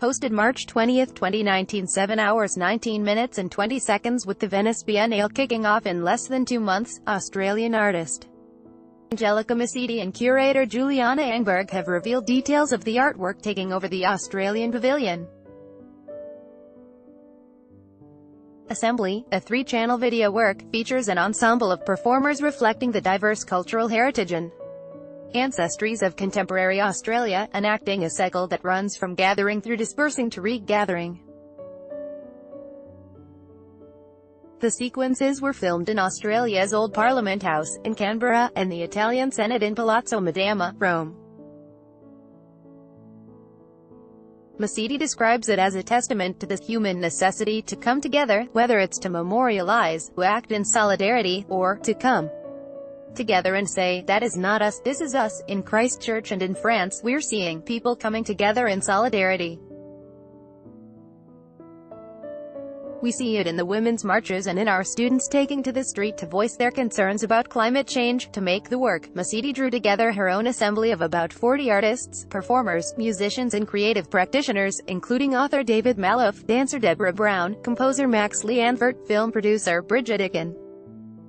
hosted March 20, 2019, 7 hours 19 minutes and 20 seconds with the Venice Biennale kicking off in less than 2 months. Australian artist Angelica Mesiti and curator Juliana Engberg have revealed details of the artwork taking over the Australian Pavilion. Assembly, a 3-channel video work, features an ensemble of performers reflecting the diverse cultural heritage and ancestries of contemporary Australia, enacting a cycle that runs from gathering through dispersing to regathering. The sequences were filmed in Australia's Old Parliament House, in Canberra, and the Italian Senate in Palazzo Madama, Rome. Mesiti describes it as a testament to the human necessity to come together, whether it's to memorialize, to act in solidarity, or to come together and say, that is not us, this is us. In Christchurch and in France, we're seeing people coming together in solidarity. We see it in the women's marches and in our students taking to the street to voice their concerns about climate change. To make the work, Mesiti drew together her own assembly of about 40 artists, performers, musicians and creative practitioners, including author David Malouf, dancer Deborah Brown, composer Max Leanvert, film producer Bridget Icken,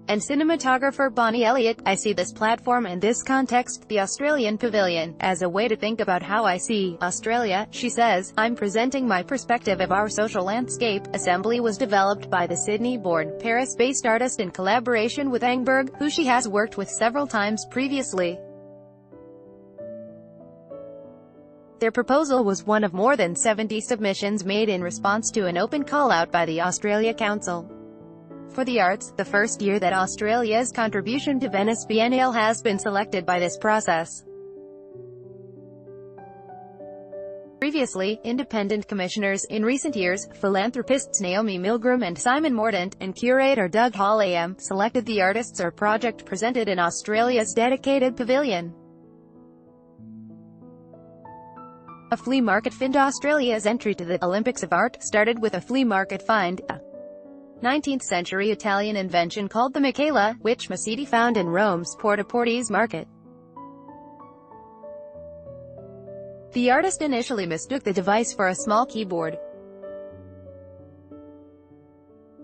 and cinematographer Bonnie Elliott. I see this platform and this context, the Australian Pavilion, as a way to think about how I see Australia, she says. I'm presenting my perspective of our social landscape. Assembly was developed by the Sydney-born, Paris-based artist in collaboration with Engberg, who she has worked with several times previously. Their proposal was one of more than 70 submissions made in response to an open call-out by the Australia Council for the Arts, the first year that Australia's contribution to Venice Biennale has been selected by this process. Previously, independent commissioners, in recent years, philanthropists Naomi Milgram and Simon Mordaunt, and curator Doug Hall AM, selected the artists or project presented in Australia's dedicated pavilion. A flea market find. Australia's entry to the Olympics of Art started with a flea market find, a 19th-century Italian invention called the Michela, which Mesiti found in Rome's Porta market. The artist initially mistook the device for a small keyboard.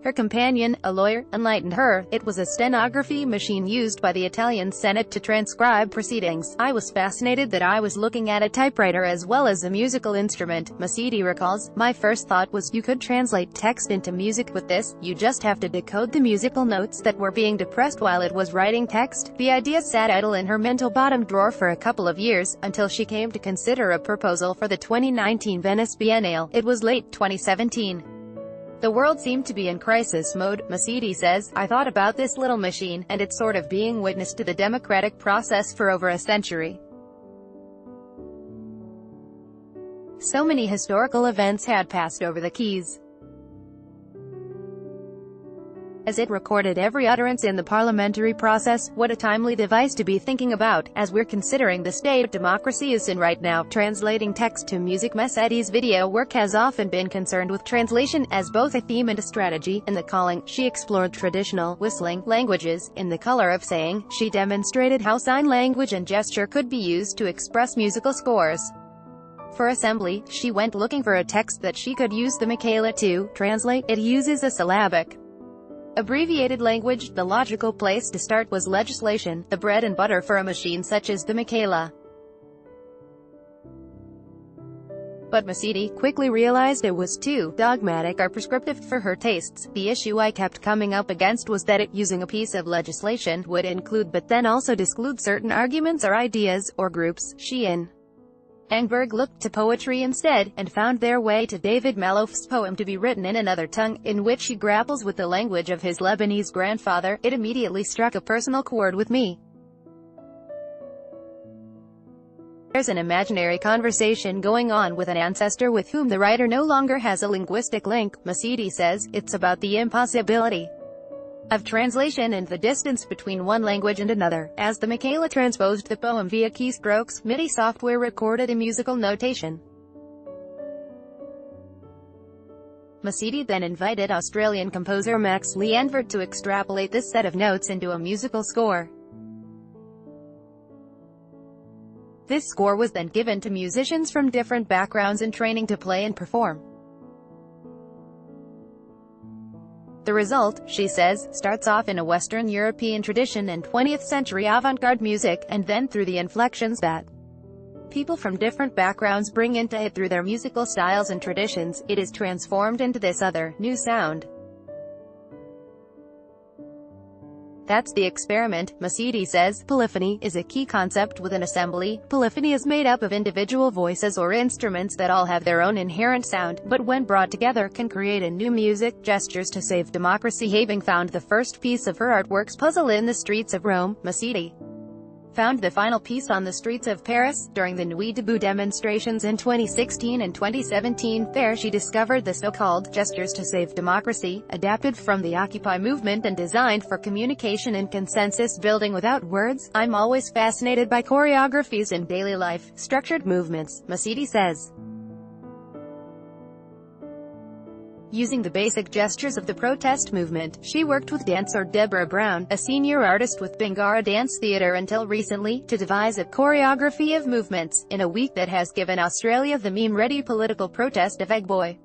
Her companion, a lawyer, enlightened her. It was a stenography machine used by the Italian Senate to transcribe proceedings. I was fascinated that I was looking at a typewriter as well as a musical instrument, Mesiti recalls. My first thought was, you could translate text into music with this, you just have to decode the musical notes that were being depressed while it was writing text. The idea sat idle in her mental bottom drawer for a couple of years, until she came to consider a proposal for the 2019 Venice Biennale. It was late 2017. The world seemed to be in crisis mode, Mesiti says. I thought about this little machine, and it's sort of being witness to the democratic process for over a century. So many historical events had passed over the keys. As it recorded every utterance in the parliamentary process. What a timely device to be thinking about, as we're considering the state democracy is in right now. Translating text to music. Mesiti's video work has often been concerned with translation, as both a theme and a strategy. In The Calling, she explored traditional, whistling, languages. In The Color of Saying, she demonstrated how sign language and gesture could be used to express musical scores. For Assembly, she went looking for a text that she could use the Michela to translate. It uses a syllabic abbreviated language. The logical place to start was legislation, the bread and butter for a machine such as the Michela. But Mesiti quickly realized it was too dogmatic or prescriptive for her tastes. The issue I kept coming up against was that it, using a piece of legislation, would include but then also disclude certain arguments or ideas, or groups. She and Engberg looked to poetry instead, and found their way to David Malouf's poem To Be Written in Another Tongue, in which he grapples with the language of his Lebanese grandfather. It immediately struck a personal chord with me. There's an imaginary conversation going on with an ancestor with whom the writer no longer has a linguistic link, Mesiti says. It's about the impossibility of translation and the distance between one language and another. As the Michela transposed the poem via keystrokes, MIDI software recorded a musical notation. Mesiti then invited Australian composer Max Leanvert to extrapolate this set of notes into a musical score. This score was then given to musicians from different backgrounds and training to play and perform. The result, she says, starts off in a Western European tradition and 20th century avant-garde music, and then through the inflections that people from different backgrounds bring into it through their musical styles and traditions, it is transformed into this other, new sound. That's the experiment, Mesiti says. Polyphony is a key concept within assembly. Polyphony is made up of individual voices or instruments that all have their own inherent sound, but when brought together can create a new music. Gestures to Save Democracy. Having found the first piece of her artwork's puzzle in the streets of Rome, Mesiti found the final piece on the streets of Paris, during the Nuit debout demonstrations in 2016 and 2017. There she discovered the so-called Gestures to Save Democracy, adapted from the Occupy movement and designed for communication and consensus building without words. I'm always fascinated by choreographies in daily life, structured movements, Mesiti says. Using the basic gestures of the protest movement, she worked with dancer Deborah Brown, a senior artist with Bingara Dance Theatre until recently, to devise a choreography of movements, in a week that has given Australia the meme-ready political protest of Egg Boy.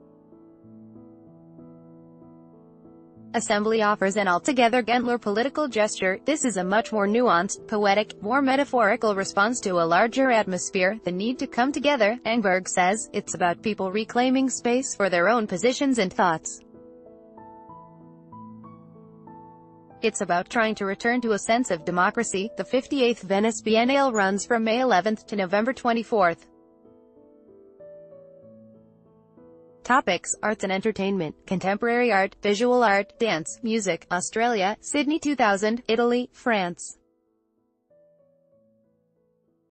Assembly offers an altogether gentler political gesture. This is a much more nuanced, poetic, more metaphorical response to a larger atmosphere, the need to come together, Engberg says. It's about people reclaiming space for their own positions and thoughts. It's about trying to return to a sense of democracy. The 58th Venice Biennale runs from May 11th to November 24th. Topics: Arts and entertainment, contemporary art, visual art, dance, music, Australia, Sydney 2000, Italy, France.